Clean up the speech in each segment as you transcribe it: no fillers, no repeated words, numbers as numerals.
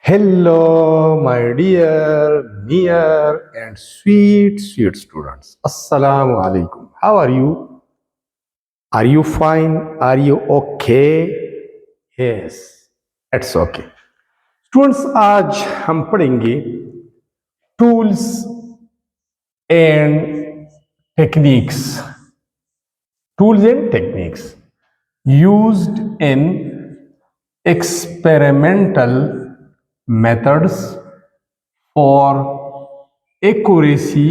Hello, my dear, near, and sweet students. Assalamu alaikum. How are you? Are you fine? Are you okay? Yes, it's okay. Students, आज हम पढ़ेंगे tools and techniques. Tools and techniques used in experimental methods for accuracy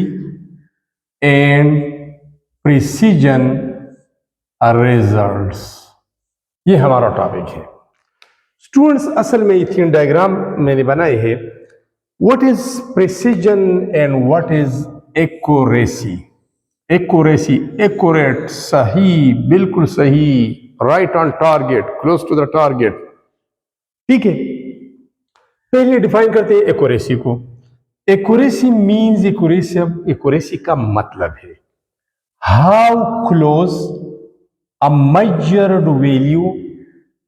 and precision results। ये हमारा topic है। Students, असल में ये तीन डायग्राम मैंने बनाए हैं। What is precision and what is accuracy. Accuracy, accurate, सही, बिल्कुल सही, right on target, close to the target. ठीक है, पहले डिफाइन करते हैं एक्यूरेसी को। एक्यूरेसी मीन्स, एक्यूरेसी का मतलब है how close a measured value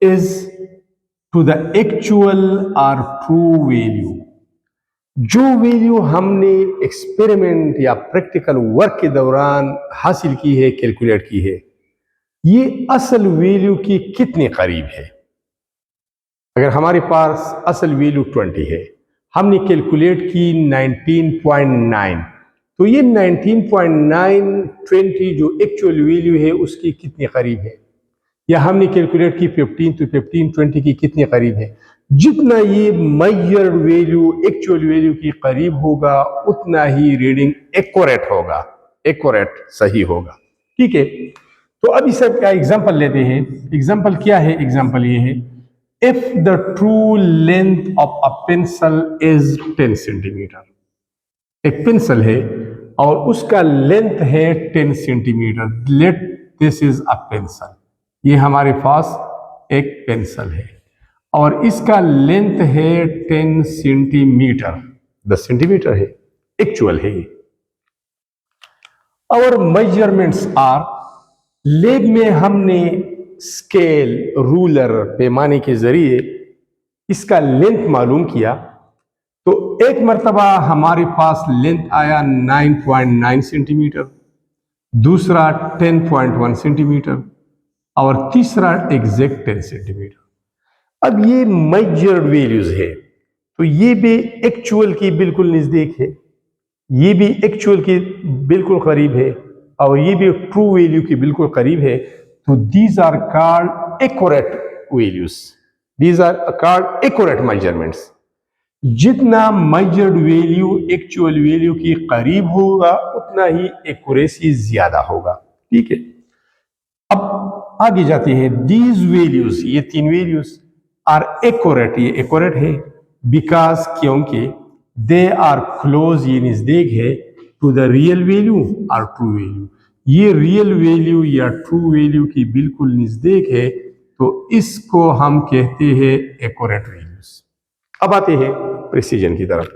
is to the actual और ट्रू वैल्यू। जो वैल्यू हमने एक्सपेरिमेंट या प्रैक्टिकल वर्क के दौरान हासिल की है, कैलकुलेट की है, ये असल वैल्यू की कितने करीब है। अगर हमारे पास असल वैल्यू 20 है, हमने कैलकुलेट की 19.9, तो ये 19.9 20 जो एक्चुअल वैल्यू है उसकी कितने करीब है। या हमने कैलकुलेट की 15, तो 15 20 की कितने करीब है। जितना ये मेजर्ड वैल्यू एक्चुअल वैल्यू की करीब होगा उतना ही रीडिंग एक्यूरेट होगा, एक्यूरेट, सही होगा। ठीक है, तो अब इस का एग्जांपल लेते हैं। एग्जांपल क्या है? एग्जांपल ये है, if the true length of a pencil is 10 centimetre. एक पेंसिल है और उसका लेंथ है 10 centimetre. Let this is a pencil. ये हमारे पास एक पेंसिल है और इसका लेंथ है 10 सेंटीमीटर। 10 सेंटीमीटर है, एक्चुअल है। और मेजरमेंट्स आर, लैब में हमने स्केल, रूलर, पैमाने के जरिए इसका लेंथ मालूम किया, तो एक मर्तबा हमारे पास लेंथ आया 9.9 सेंटीमीटर, दूसरा 10.1 सेंटीमीटर और तीसरा एग्जैक्ट 10 सेंटीमीटर। अब ये मेजर्ड वैल्यूज है, तो ये भी एक्चुअल की बिल्कुल नजदीक है, ये भी एक्चुअल के बिल्कुल करीब है और ये भी ट्रू वैल्यू के बिल्कुल करीब है। तो these are called accurate values, these are called accurate measurements. जितना मेजर्ड वैल्यू एक्चुअल वैल्यू की करीब होगा उतना ही एक्यूरेसी ज्यादा होगा। ठीक है, अब आगे जाते हैं। दीज वैल्यूज, ये तीन वैल्यूज आर एक्यूरेट, ये एक्यूरेट है बिकॉज, क्योंकि दे आर क्लोज, ये नजदीक है, टू द रियल वैल्यू और ट्रू वैल्यू। ये रियल वैल्यू या ट्रू वैल्यू की बिल्कुल नजदीक है, तो इसको हम कहते हैं एक्यूरेट वैल्यूज। अब आते हैं प्रिसीजन की तरफ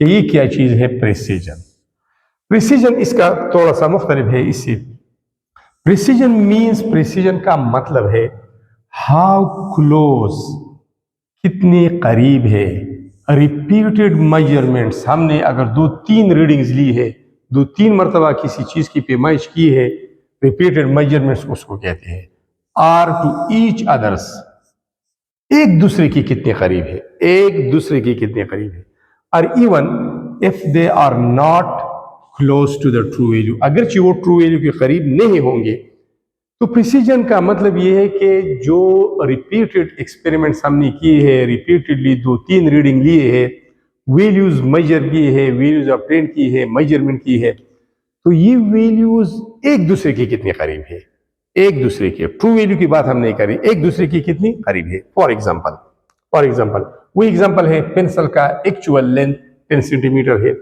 कि ये क्या चीज है प्रिसीजन। प्रिसीजन इसका थोड़ा सा मुख्तलिफ है इससे। प्रिसीजन मीन्स, प्रिसीजन का मतलब है हाउ क्लोज, कितने करीब है। रिपीटेड मेजरमेंट्स, हमने अगर 2-3 रीडिंग्स ली है, 2-3 मरतबा किसी चीज की पैमाइश की है, रिपीटेड मेजरमेंट्स उसको कहते हैं। आर टू ईच अदर्स, एक दूसरे की कितने करीब है, एक दूसरे की कितने करीब है। और even if they are not close to the true value, अगरचे वो ट्रू वैल्यू के करीब नहीं होंगे, तो प्रिसीजन का मतलब ये है कि जो रिपीटेड एक्सपेरिमेंट्स हमने किए हैं, रिपीटेडली 2-3 रीडिंग लिए हैं, वैल्यूज मेजर किए हैं, वैल्यूज ऑब्टेन की है, मेजरमेंट की है, तो ये वैल्यूज एक दूसरे के कितने करीब है। एक दूसरे के, ट्रू वैल्यू की बात हम नहीं करें, एक दूसरे की कितनी करीब है। फॉर एग्जाम्पल वो एग्जाम्पल है पेंसिल का एक्चुअल लेंथ 10 सेंटीमीटर है।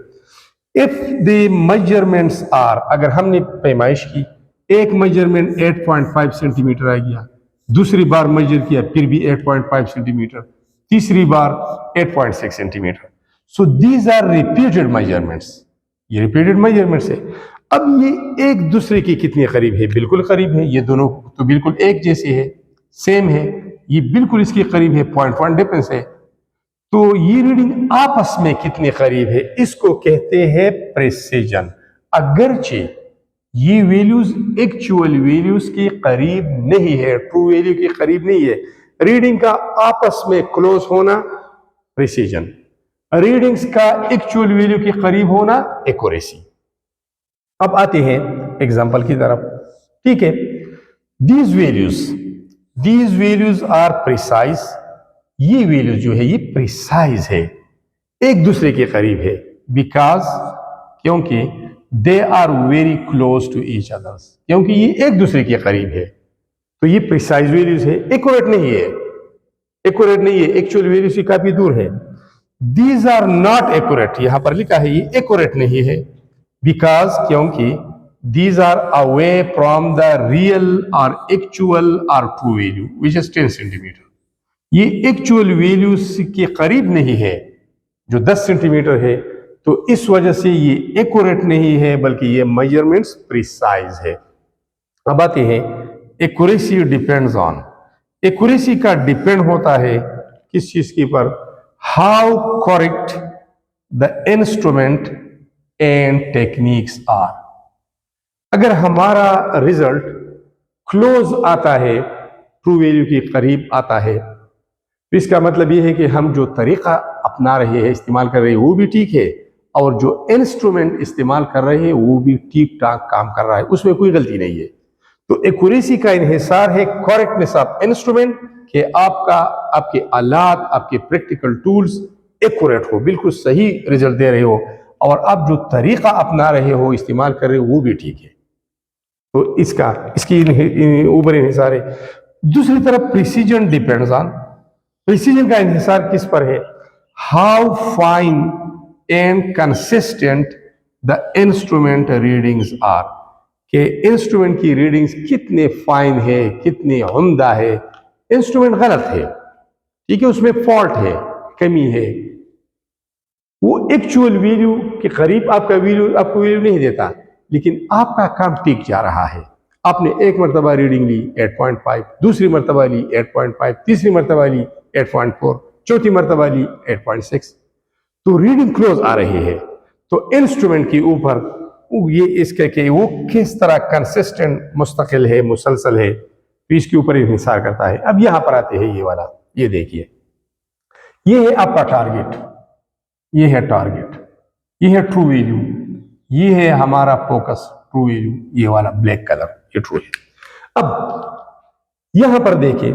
इफ द मेजरमेंट्स आर, अगर हमने पैमाइश की, एक मेजरमेंट 8.5 सेंटीमीटर आ गया, दूसरी बार मेजर किया फिर भी 8.5 सेंटीमीटर, तीसरी बार 8.6 centimetre. So these are repeated measurements, ये रिपीटेड मेजरमेंट्स है। अब ये एक दूसरे के कितने करीब है? बिल्कुल करीब है, ये दोनों तो बिल्कुल एक जैसे है, सेम है, ये बिल्कुल इसके करीब है, 0.1 डिफरेंस है। तो ये रीडिंग आपस में कितने करीब है, इसको कहते हैं प्रिसीजन। अगरचे ये वैल्यूज एक्चुअल वैल्यूज के करीब नहीं है, ट्रू वैल्यू के करीब नहीं है, रीडिंग का आपस में क्लोज होना प्रिसीजन, रीडिंग्स का एक्चुअल वैल्यू के करीब होना एक्यूरेसी। अब आते हैं एग्जांपल की तरफ। ठीक है, दीज वैल्यूज आर प्रिसाइज, ये वैल्यूज जो है ये प्रिसाइज है, एक दूसरे के करीब है, बिकॉज क्योंकि they are very close to each others, क्योंकि ये एक दूसरे के करीब है, तो ये प्रिसाइज वैल्यूज है, एक्यूरेट नहीं है, एक्चुअल वैल्यू से काफी दूर है। दीज आर नॉट एक्यूरेट, यहां पर लिखा है ये एक्यूरेट नहीं है, बिकॉज क्योंकि these are away from the real or actual or true value which is 10 centimetre, ये एक्चुअल वैल्यू के करीब नहीं है जो 10 सेंटीमीटर है, तो इस वजह से ये एक्यूरेट नहीं है, बल्कि ये मेजरमेंट्स प्रिसाइज है। अब आते हैं एक्यूरेसी डिपेंड्स ऑन, एक्यूरेसी का डिपेंड होता है किस चीज के पर, how correct the instrument and techniques are. अगर हमारा रिजल्ट क्लोज आता है, ट्रू वैल्यू के करीब आता है, तो इसका मतलब यह है कि हम जो तरीका अपना रहे हैं, इस्तेमाल कर रहे हैं, वो भी ठीक है, और जो इंस्ट्रूमेंट इस्तेमाल कर रहे हैं वो भी ठीक ठाक काम कर रहा है, उसमें कोई गलती नहीं है। तो एक्यूरेसी का इन्हिसार है करेक्टनेस ऑफ इंस्ट्रूमेंट, कि आपके आलात, आपके प्रैक्टिकल टूल्स एक्यूरेट हो, बिल्कुल सही रिजल्ट दे रहे हो, और आप जो तरीका अपना रहे हो, इस्तेमाल कर रहे हो, वो भी ठीक है। तो इसकी ऊपर इन्हिसार है। दूसरी तरफ प्रिसीजन डिपेंड्स ऑन, प्रिसीजन का इन्हिसार किस पर है, how fine and consistent the instrument readings are, के इंस्ट्रूमेंट की रीडिंग्स कितने फाइन है, कितने उम्दा है। इंस्ट्रूमेंट गलत है, ठीक है, उसमें फॉल्ट है, कमी है, वो एक्चुअल वैल्यू के करीब आपको वैल्यू नहीं देता, लेकिन आपका काम टिक जा रहा है। आपने एक मरतबा रीडिंग ली 8.5, दूसरी मरतबा ली 8.5, तीसरी मरतबा ली 8.4, चौथी मरतबा ली 8.6, तो रीडिंग क्लोज आ रही है। तो इंस्ट्रूमेंट के ऊपर ये इसके कि वो किस तरह कंसिस्टेंट, मुस्तकिल है, मुसलसल है, तो इसके ऊपर इंहिसार करता है। अब यहां पर आते हैं ये वाला, ये देखिए, ये है आपका टारगेट, ये है टारगेट, ये है ट्रू वैल्यू, ये है हमारा फोकस ट्रू वैल्यू, ये वाला ब्लैक कलर ये ट्रू है। अब यहां पर देखिए,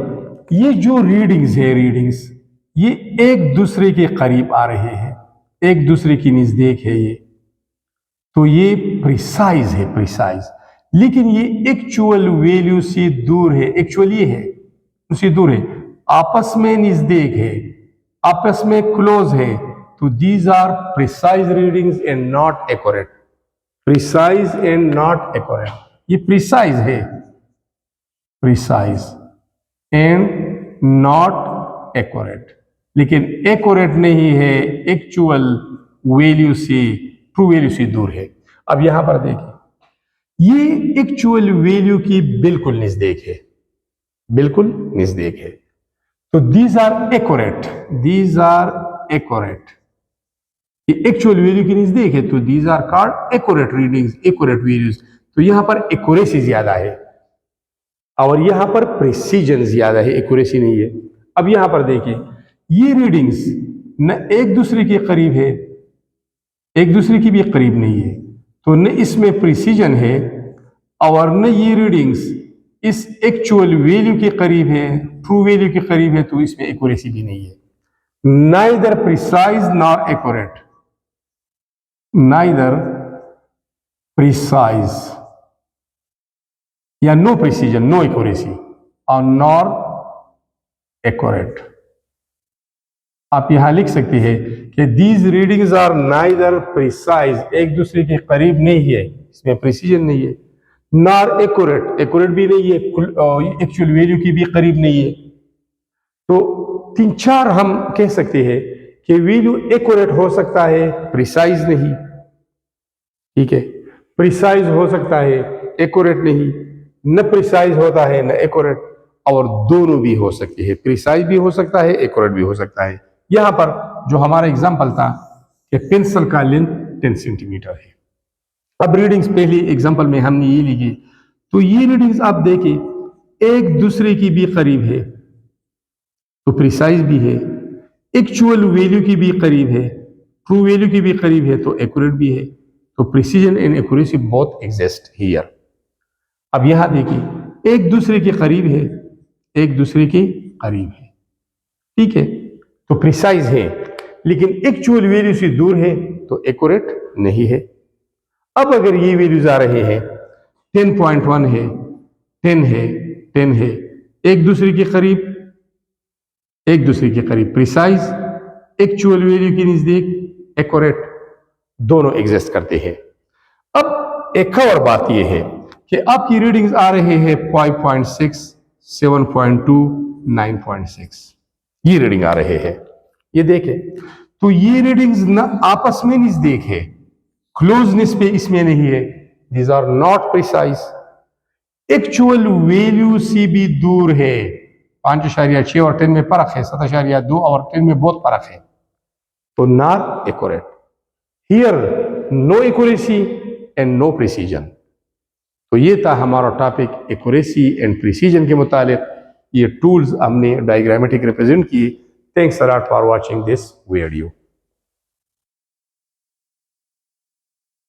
ये जो रीडिंग्स है, रीडिंग्स ये एक दूसरे के करीब आ रहे हैं, एक दूसरे की नजदीक है ये, तो ये प्रिसाइज है, प्रिसाइज, लेकिन ये एक्चुअल वैल्यू से दूर है, एक्चुअल ये है उससे दूर है, आपस में नजदीक है, आपस में क्लोज है, तो these are precise readings and not accurate, precise and not accurate, ये प्रिसाइज है, प्रिसाइज एंड नॉट एक्यूरेट, लेकिन एक्यूरेट नहीं है, एक्चुअल वैल्यू से, ट्रू वैल्यू से दूर है। अब यहां पर देखिए, ये एक्चुअल वैल्यू की बिल्कुल नजदीक है, बिल्कुल नजदीक है, तो these are accurate, these are accurate, ये एक्चुअल वैल्यू की नजदीक है, तो these are called accurate readings, accurate values. तो यहां पर एक्यूरेसी ज्यादा है और यहां पर प्रिसीजन ज्यादा है, एक्यूरेसी नहीं है। अब यहां पर देखिए, ये रीडिंग्स न एक दूसरे के करीब है, एक दूसरे की भी करीब नहीं है, तो न इसमें प्रिसीजन है और न ये रीडिंग्स इस एक्चुअल वैल्यू के करीब है, ट्रू वैल्यू के करीब है, तो इसमें एक्यूरेसी भी नहीं है। Neither precise nor accurate, neither precise या नो प्रिसीजन, नो एक्यूरेसी, और नॉर एक्यूरेट। आप यहां लिख सकते हैं कि these readings are neither precise, एक दूसरे के करीब नहीं है, इसमें प्रिसीजन नहीं है, नॉर एक्यूरेट, एक्यूरेट भी नहीं है, एक्चुअल वैल्यू की भी करीब नहीं है। तो 3-4 हम कह सकते हैं कि वैल्यू एक्यूरेट हो सकता है, प्रिसाइज नहीं, ठीक है, प्रिसाइज हो सकता है, एक्यूरेट नहीं, न प्रिसाइज होता है न एक्यूरेट, और दोनों भी हो सकते हैं, प्रिसाइज भी हो सकता है, एक्यूरेट भी हो सकता है। यहां पर जो हमारा एग्जाम्पल था कि पेंसिल का लेंथ 10 सेंटीमीटर है। अब रीडिंग्स पहले एग्जाम्पल में हमने ये ली, तो ये रीडिंग्स आप देखें एक दूसरे की भी करीब है, तो प्रिसाइज भी है, एक्चुअल वैल्यू की भी करीब है, ट्रू वैल्यू की भी करीब है, तो एक्यूरेट भी है। तो precision and accuracy both exist here. अब यहां देखिए एक दूसरे के करीब है, एक दूसरे के करीब है, ठीक है, तो प्रिसाइज है, लेकिन एक्चुअल वैल्यू से दूर है तो एक्यूरेट नहीं है। अब अगर ये वैल्यूज आ रहे हैं 10.1 है, 10 है, 10 है, एक दूसरे के करीब, एक दूसरे के करीब प्रिसाइज, एक्चुअल वैल्यू के नजदीक एक्यूरेट, दोनों एग्जिस्ट करते हैं। अब एक और बात यह है कि आपकी रीडिंग्स आ रहे हैं 5.6, 7.2, 9.6, ये रीडिंग आ रहे हैं। ये देखें तो ये रीडिंग्स ना आपस में नजदीक है, क्लोजनेस पे इसमें नहीं है, these are not precise, actual value से भी दूर है। 5.6 और 10 में फर्क है, 7.2 और 10 में बहुत फर्क है, तो not accurate. Here no accuracy and no precision. तो ये था हमारा टॉपिक एक्यूरेसी एंड प्रिसीजन के मुतालिक। ये टूल्स हमने डायग्रामेटिक रिप्रेजेंट किए। Thanks a lot for watching this video.